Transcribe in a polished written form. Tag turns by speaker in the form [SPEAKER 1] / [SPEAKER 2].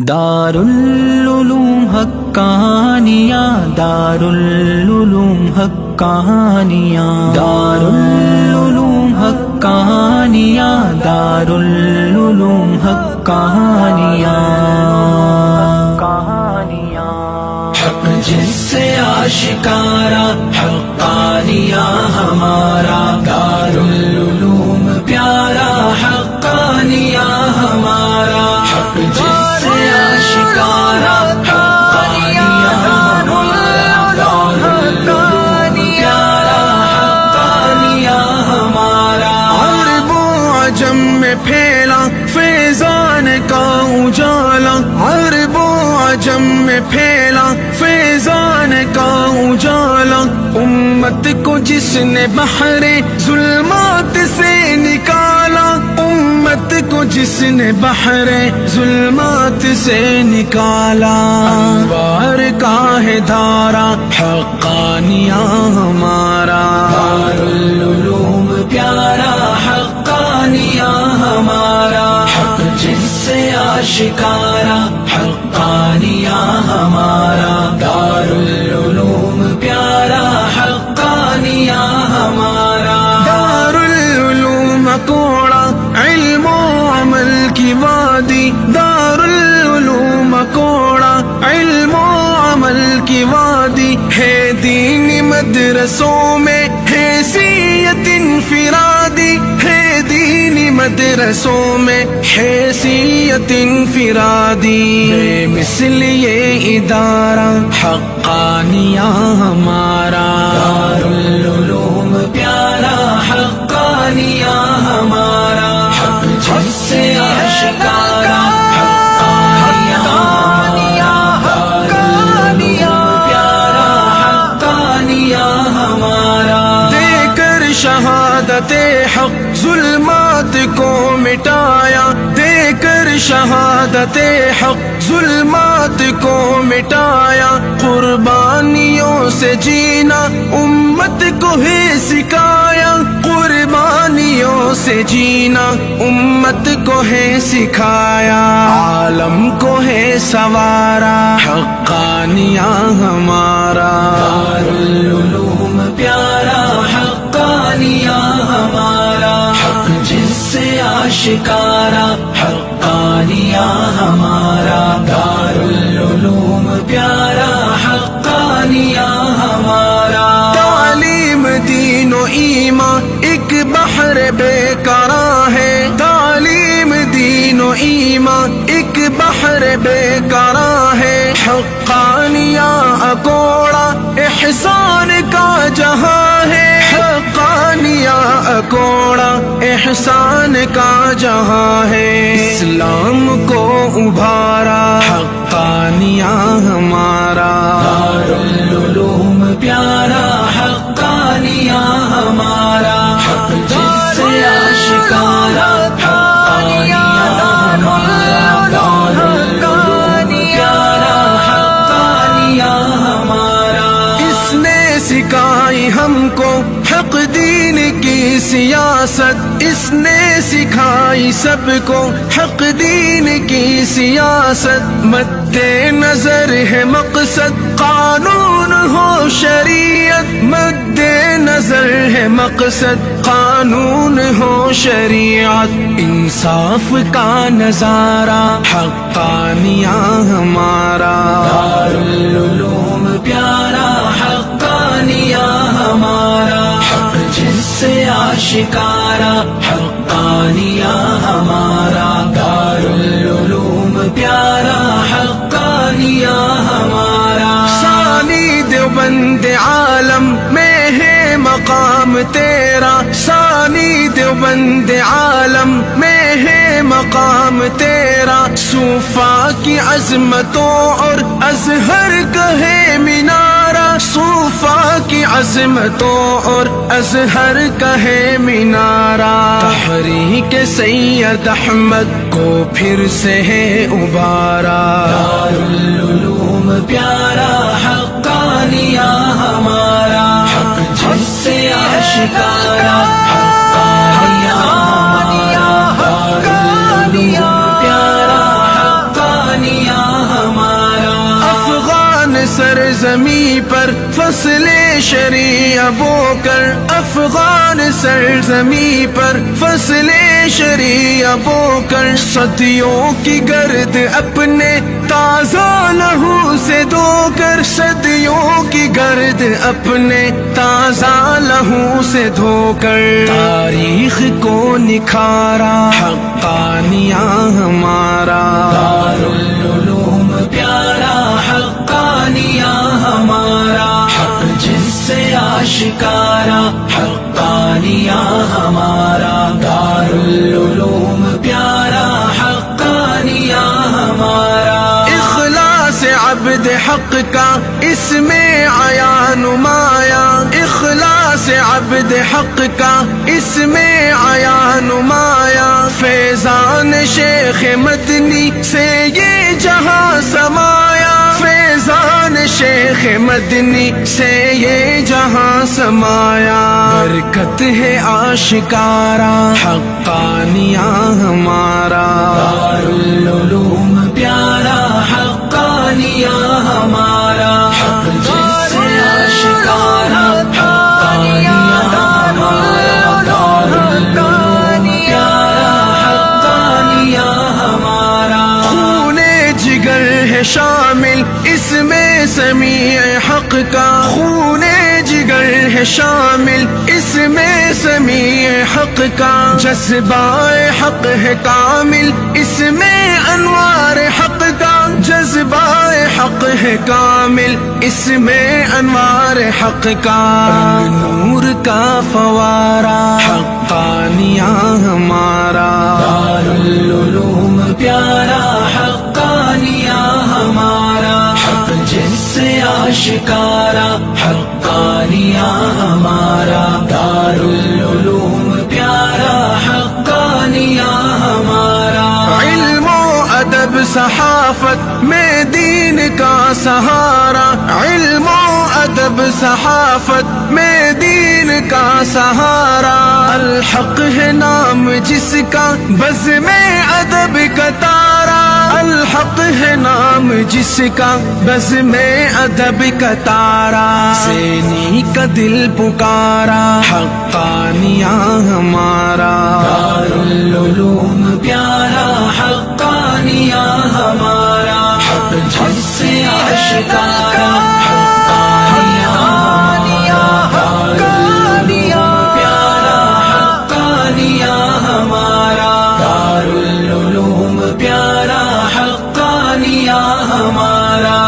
[SPEAKER 1] دار العلوم حقانیہ، دار العلوم حقانیہ، دار العلوم حقانیہ، دار العلوم حقانیہ۔ حق جس سے آشکارا حقانیہ ہمارا، دار العلوم پیارا حقانیہ ہمارا۔ حق جس سے آشکارا حقانیہ ہمارا، دار العلوم پیارا حقانیہ ہمارا۔
[SPEAKER 2] عرب و عجم میں پھیلا فیضان کا اجالا، عرب و عجم میں پھیلا فیضان کا اجالا۔ امت کو جس نے بحر ظلمات سے نکالا، امت کو جس نے بحر ظلمات سے نکالا۔ انوار کا ہے دھارا حقانیہ ہمارا،
[SPEAKER 1] دار العلوم پیارا حقانیہ ہمارا۔ حق جس سے آشکارا حقانیہ ہمارا، دار العلوم پیارا حقانیہ ہمارا۔
[SPEAKER 2] دار العلوم کوڑا علم و عمل کی وادی، دار العلوم کوڑا علم و عمل کی وادی ہے۔ دین مدرسوں میں حیثیت انفرادی ہے، دین مدرسوں میں حیثیت انفرادی۔ بے مثل یہ ادارہ حقانیہ ہمارا،
[SPEAKER 1] دار العلوم پیارا حقانیہ ہمارا۔ حق جس سے آشکارا حقانیہ ہمارا، دار العلوم پیارا حقانیہ ہمارا۔
[SPEAKER 2] دے کر شہادت حق ظلمات کو مٹایا، دے کر شہادت حق ظلمات کو مٹایا۔ قربانیوں سے جینا امت کو ہے سکھایا، قربانیوں سے جینا امت کو ہے سکھایا۔ عالم کو ہے سوارا حقانیہ ہمارا،
[SPEAKER 1] دار العلوم پیارا حقانیہ ہمارا۔ حق جس سے آشکارا حقانیہ ہمارا، دار العلوم پیارا حقانیہ ہمارا۔
[SPEAKER 2] تعلیم دین و ایمان ایک بحر بے قرار ہے، تعلیم دین و ایمان ایک بحر بے قرار ہے۔ حقانیہ اکوڑا احسان کا جہاں ہے، حقانیہ اکوڑا احسان کا جہاں ہے۔ اسلام کو ابھارا حقانیہ ہمارا،
[SPEAKER 1] دار العلوم پیارا حقانیہ ہمارا۔ حق جس سے آشکارا حقانیہ ہمارا، دار العلوم پیارا حقانیہ ہمارا۔
[SPEAKER 2] اس نے سکھائی ہم کو حق دین کی سیاست، اس نے سکھائی سب کو حق دین کی سیاست۔ مد نظر ہے مقصد قانون ہو شریعت، مد نظر ہے مقصد قانون ہو شریعت۔ انصاف کا نظارہ حقانیہ ہمارا،
[SPEAKER 1] دار العلوم پیارا حقانیہ ہمارا۔ حق جس سے آشکارا حقانیہ ہمارا، دار العلوم پیارا حقانیہ ہمارا۔
[SPEAKER 2] ثانی دیوبند عالم میں ہے مقام تیرا، ثانی دیوبند عالم میں ہے مقام تیرا۔ صوفا کی عظمتوں اور ازہر کا ہے مینارہ، صوفا کی عظمتوں اور ازہر کا ہے مینارہ۔ تحریک سید احمد کو پھر سے ہے ابھارا،
[SPEAKER 1] دار العلوم پیارا حقانیہ ہمارا۔ حق جس سے آشکارا حقانیہ ہمارا، دار العلوم پیارا حقانیہ
[SPEAKER 2] سرزمی پر فصل شریعہ بو کر، افغان سرزمی پر فصل شریعہ بو کر، صدیوں کی گرد اپنے تازہ لہو سے دھو کر، صدیوں کی گرد اپنے تازہ لہو سے دھو کر، تاریخ کو نکھارا حقانیہ ہمارا،
[SPEAKER 1] دارالعلوم پیارا حقانیہ ہمارا، حق جس سے آشکارا حقانیہ ہمارا، دارالعلوم پیارا حقانیہ ہمارا،
[SPEAKER 2] اخلاص عبد حق کا اس میں عیاں نمایاں، اخلاص عبد حق کا اس میں عیاں نمایاں، فیضان شیخ مدنی سے یہ جہاں سمایا، فیضان شیخ مدنی سے یہ جہاں سمایا، برکت ہے آشکارا حقانیہ ہمارا،
[SPEAKER 1] دارالعلوم پیارا حقانیہ ہمارا، حق جس سے آشکارا حقانیہ ہمارا، دارالعلوم پیارا حقانیہ ہمارا،
[SPEAKER 2] خون جگر ہے شامل اس میں سمیع حق کا، خون جگر ہے شامل اس میں سمیع حق کا، جذبہ حق ہے کامل اس میں انوار حق کا، جذبہ حق ہے کامل اس میں انوار حق کا، نور کا فوارہ حقانیہ ہمارا،
[SPEAKER 1] دارالعلوم پیارا حقانیہ ہمارا، حق جس سے آشکارا حقانیہ ہمارا، دارالعلوم پیارا حقانیہ ہمارا،
[SPEAKER 2] علم و ادب صحافت میں دین کا سہارا، علم و ادب صحافت میں دین کا سہارا، الحق ہے نام جس کا بزم ادب کا تارا، الحق ہے نام جس کا بزم ادب کا تارا، زینی کا دل پکارا حقانیہ ہمارا،
[SPEAKER 1] دارالعلوم پیارا حقانیہ ہمارا، حق جس سے آشکارا حقانیہ ہمارا، دارالعلوم پیارا حقانیہ ہمارا، دارالعلوم پیارا حقانیہ ہمارا۔